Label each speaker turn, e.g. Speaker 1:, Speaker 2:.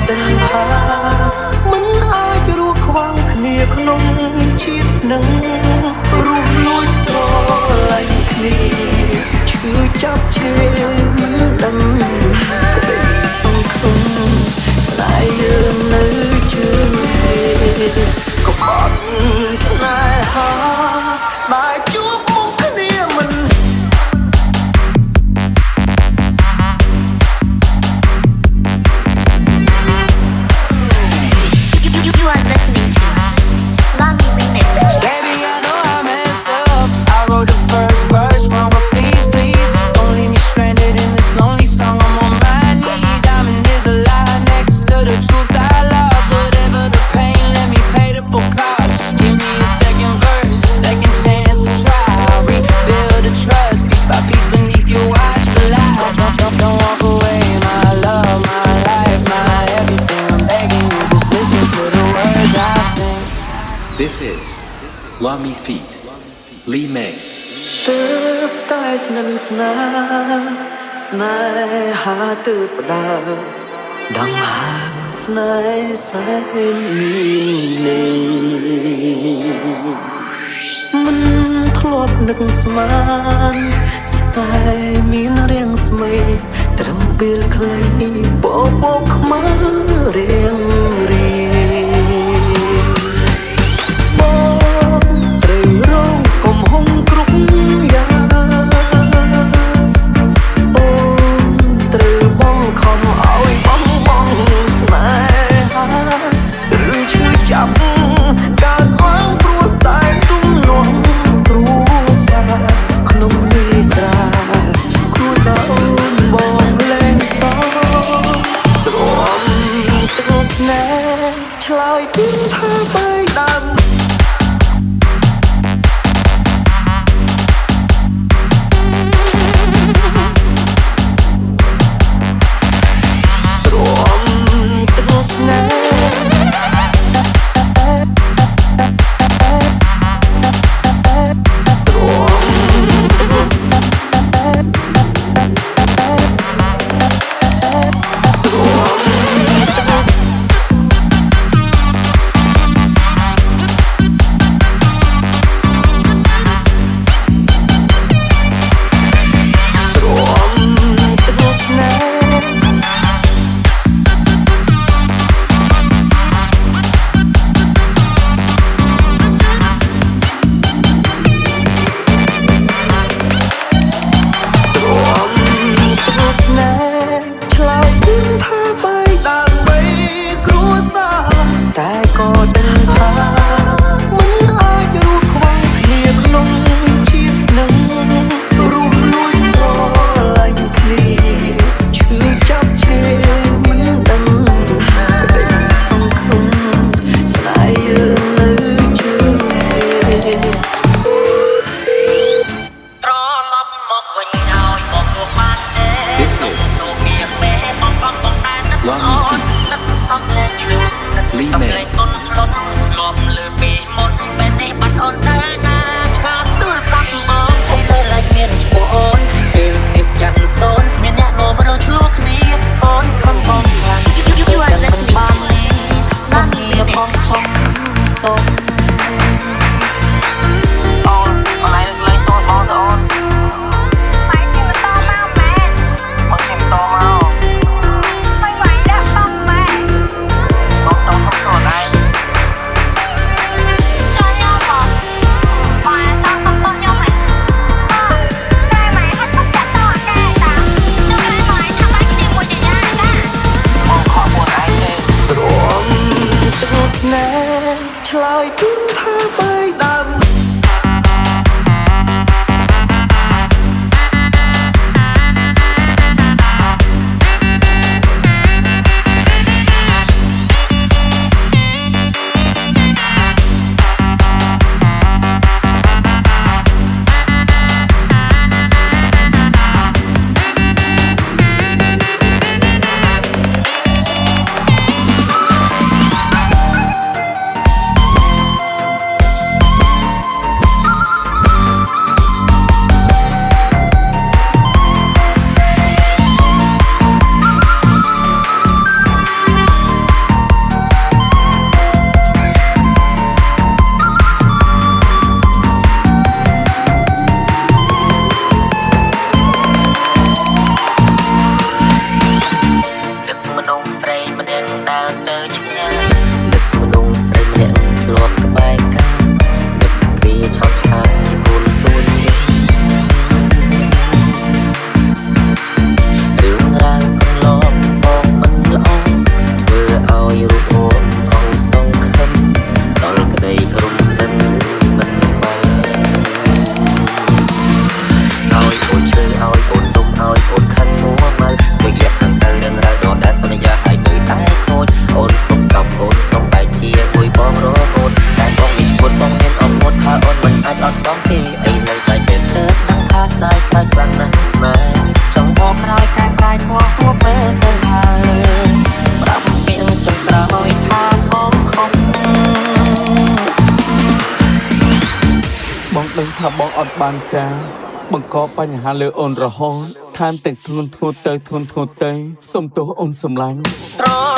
Speaker 1: ដឹងថាមិនអាចរស់ខ្វាំងគ្នាក្នុងជាតិនឹងរស់លួចស្រឡាញ់គ្នាឈឺចាប់ជេរមិនដឹងក្តីសង្ឃឹមស្នេហ៍យើងនៅជើងក៏បាត់ស្នេហាដែលជួបមុខគ្នាមិន
Speaker 2: You are listening to Lami Remix.
Speaker 3: Baby, I know I messed up. I wrote the first verse wrong, but please, please don't leave me stranded in this lonely song. I'm on my knees. I'm in this lie next to the truth I lost. Whatever the pain, let me pay the full cost. Give me a second verse, second chance to try. I'll rebuild the trust, piece by piece beneath your watch. Rely. Don't walk away, my love, my life, my everything. I'm begging you, just listen to the words I sing.
Speaker 4: This is Lami Feet Lee May
Speaker 1: ទើបតែស្និទ្ធស្នាលស្នេហាទើបផ្ដើមដង្ហើមស្នេហ៍សែនមានន័យមិនធ្លាប់នឹកស្មានស្នេហ៍មានរាងស្មីត្រឹមពេលខ្លីបបោកខ្មៅរៀងរៀង បងត្រូវរងកំហុងគ្រប់យ៉ាងអូនត្រូវបងខំឲ្យបងស្នេហាឬឈឺចាប់កើតឡើងព្រោះតែទំនួលគ្រួសារក្នុងនេត្រាគ្រួសារអូនបងលែងសោទ្រាំទឹកណែឆ្លើយពីថាបែកដើម
Speaker 4: This is Lami Feet Lee May ឆ្លើយពីថាបែកដើម
Speaker 5: ថាបងអត់បានការបង្កបញ្ហាលើអូនរហូតថែមទាំងធ្ងន់ធ្ងរទៅសូមទោសអូនសម្លាញ់
Speaker 1: ត្រ